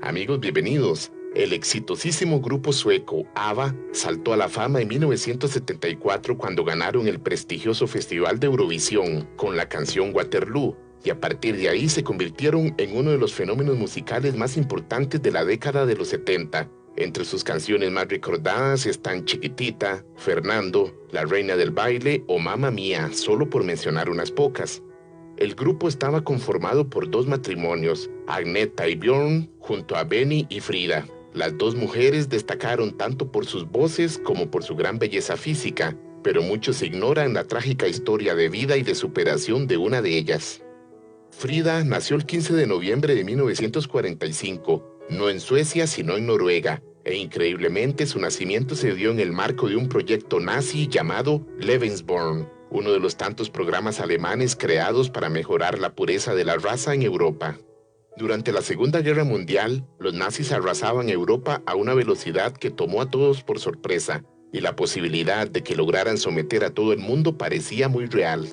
Amigos, bienvenidos. El exitosísimo grupo sueco ABBA saltó a la fama en 1974 cuando ganaron el prestigioso Festival de Eurovisión con la canción Waterloo, y a partir de ahí se convirtieron en uno de los fenómenos musicales más importantes de la década de los 70. Entre sus canciones más recordadas están Chiquitita, Fernando, La Reina del Baile o Mamma Mía, solo por mencionar unas pocas. El grupo estaba conformado por 2 matrimonios, Agneta y Björn, junto a Benny y Frida. Las 2 mujeres destacaron tanto por sus voces como por su gran belleza física, pero muchos ignoran la trágica historia de vida y de superación de una de ellas. Frida nació el 15 de noviembre de 1945, no en Suecia sino en Noruega, e increíblemente su nacimiento se dio en el marco de un proyecto nazi llamado Lebensborn, uno de los tantos programas alemanes creados para mejorar la pureza de la raza en Europa. Durante la Segunda Guerra Mundial, los nazis arrasaban Europa a una velocidad que tomó a todos por sorpresa, y la posibilidad de que lograran someter a todo el mundo parecía muy real.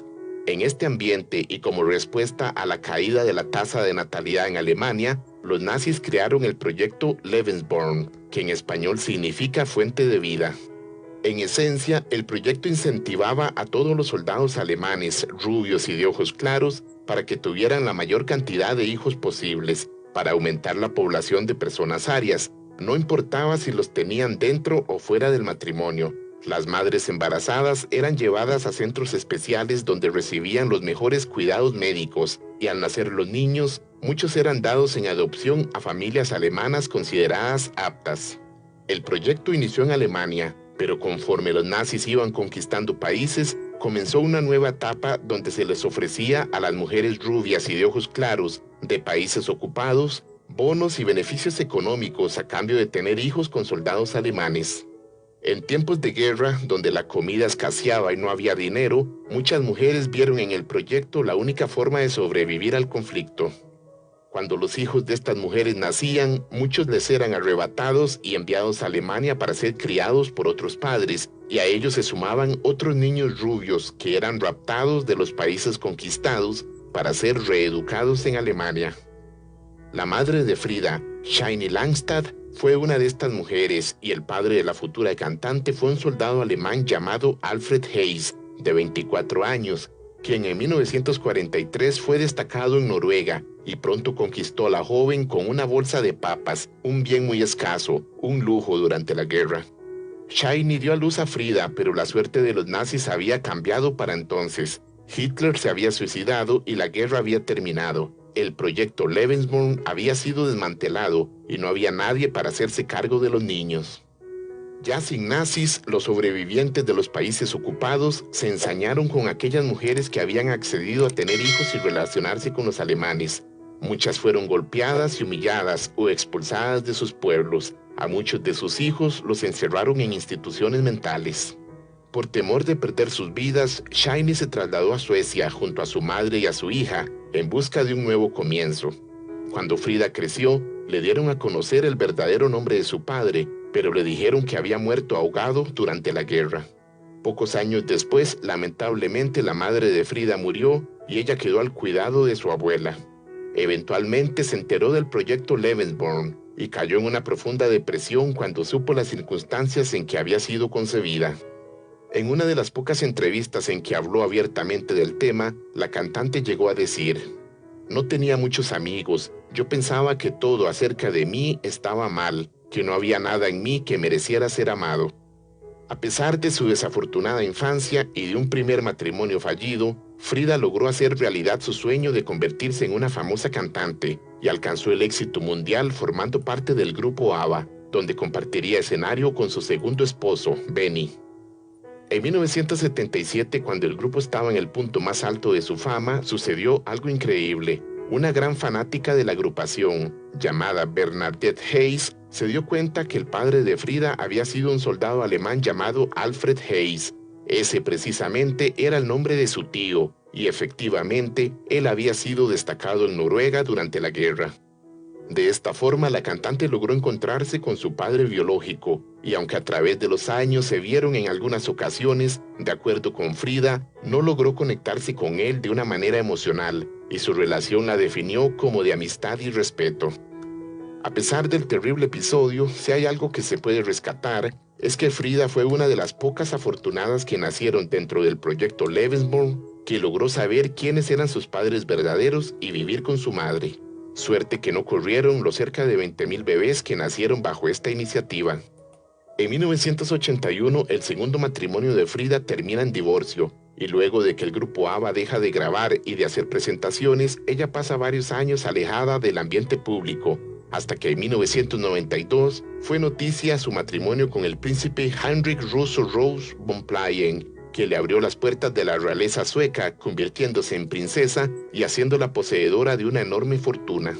En este ambiente y como respuesta a la caída de la tasa de natalidad en Alemania, los nazis crearon el proyecto Lebensborn, que en español significa fuente de vida. En esencia, el proyecto incentivaba a todos los soldados alemanes, rubios y de ojos claros, para que tuvieran la mayor cantidad de hijos posibles, para aumentar la población de personas arias. No importaba si los tenían dentro o fuera del matrimonio. Las madres embarazadas eran llevadas a centros especiales donde recibían los mejores cuidados médicos, y al nacer los niños, muchos eran dados en adopción a familias alemanas consideradas aptas. El proyecto inició en Alemania, pero conforme los nazis iban conquistando países, comenzó una nueva etapa donde se les ofrecía a las mujeres rubias y de ojos claros de países ocupados bonos y beneficios económicos a cambio de tener hijos con soldados alemanes. En tiempos de guerra, donde la comida escaseaba y no había dinero, muchas mujeres vieron en el proyecto la única forma de sobrevivir al conflicto. Cuando los hijos de estas mujeres nacían, muchos les eran arrebatados y enviados a Alemania para ser criados por otros padres, y a ellos se sumaban otros niños rubios que eran raptados de los países conquistados para ser reeducados en Alemania. La madre de Frida, Shiny Langstad, fue una de estas mujeres, y el padre de la futura cantante fue un soldado alemán llamado Alfred Hayes, de 24 años, quien en 1943 fue destacado en Noruega y pronto conquistó a la joven con una bolsa de papas, un bien muy escaso, un lujo durante la guerra. Shiny dio a luz a Frida, pero la suerte de los nazis había cambiado para entonces. Hitler se había suicidado y la guerra había terminado. El proyecto Lebensborn había sido desmantelado y no había nadie para hacerse cargo de los niños. Ya sin nazis, los sobrevivientes de los países ocupados se ensañaron con aquellas mujeres que habían accedido a tener hijos y relacionarse con los alemanes. Muchas fueron golpeadas y humilladas o expulsadas de sus pueblos. A muchos de sus hijos los encerraron en instituciones mentales. Por temor de perder sus vidas, Shiny se trasladó a Suecia junto a su madre y a su hija en busca de un nuevo comienzo. Cuando Frida creció, le dieron a conocer el verdadero nombre de su padre, pero le dijeron que había muerto ahogado durante la guerra. Pocos años después, lamentablemente, la madre de Frida murió y ella quedó al cuidado de su abuela. Eventualmente se enteró del proyecto Lebensborn y cayó en una profunda depresión cuando supo las circunstancias en que había sido concebida. En una de las pocas entrevistas en que habló abiertamente del tema, la cantante llegó a decir: "No tenía muchos amigos, yo pensaba que todo acerca de mí estaba mal, que no había nada en mí que mereciera ser amado. A pesar de su desafortunada infancia y de un primer matrimonio fallido, Frida logró hacer realidad su sueño de convertirse en una famosa cantante y alcanzó el éxito mundial formando parte del grupo ABBA, donde compartiría escenario con su segundo esposo, Benny. En 1977, cuando el grupo estaba en el punto más alto de su fama, sucedió algo increíble. Una gran fanática de la agrupación, llamada Bernadette Hayes, se dio cuenta que el padre de Frida había sido un soldado alemán llamado Alfred Hayes. Ese precisamente era el nombre de su tío, y efectivamente, él había sido destacado en Noruega durante la guerra. De esta forma, la cantante logró encontrarse con su padre biológico, y aunque a través de los años se vieron en algunas ocasiones, de acuerdo con Frida, no logró conectarse con él de una manera emocional, y su relación la definió como de amistad y respeto. A pesar del terrible episodio, si hay algo que se puede rescatar, es que Frida fue una de las pocas afortunadas que nacieron dentro del proyecto Lebensborn, que logró saber quiénes eran sus padres verdaderos y vivir con su madre. Suerte que no corrieron los cerca de 20.000 bebés que nacieron bajo esta iniciativa. En 1981, el segundo matrimonio de Frida termina en divorcio, y luego de que el grupo ABBA deja de grabar y de hacer presentaciones, ella pasa varios años alejada del ambiente público, hasta que en 1992 fue noticia su matrimonio con el príncipe Heinrich Russo Rose von Playen, que le abrió las puertas de la realeza sueca, convirtiéndose en princesa y haciéndola poseedora de una enorme fortuna.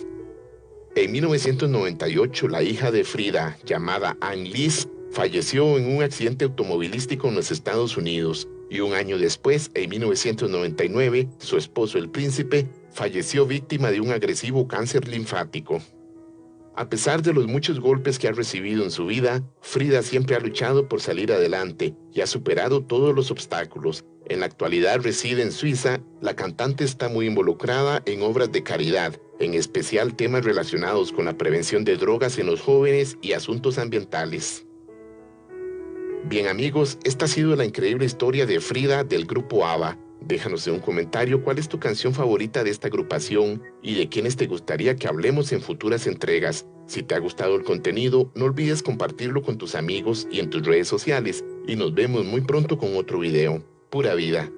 En 1998, la hija de Frida, llamada Anne-Lise, falleció en un accidente automovilístico en los Estados Unidos, y un año después, en 1999, su esposo el príncipe falleció víctima de un agresivo cáncer linfático. A pesar de los muchos golpes que ha recibido en su vida, Frida siempre ha luchado por salir adelante y ha superado todos los obstáculos. En la actualidad reside en Suiza. La cantante está muy involucrada en obras de caridad, en especial temas relacionados con la prevención de drogas en los jóvenes y asuntos ambientales. Bien amigos, esta ha sido la increíble historia de Frida del grupo ABBA. Déjanos en un comentario cuál es tu canción favorita de esta agrupación y de quiénes te gustaría que hablemos en futuras entregas. Si te ha gustado el contenido, no olvides compartirlo con tus amigos y en tus redes sociales. Y nos vemos muy pronto con otro video. Pura vida.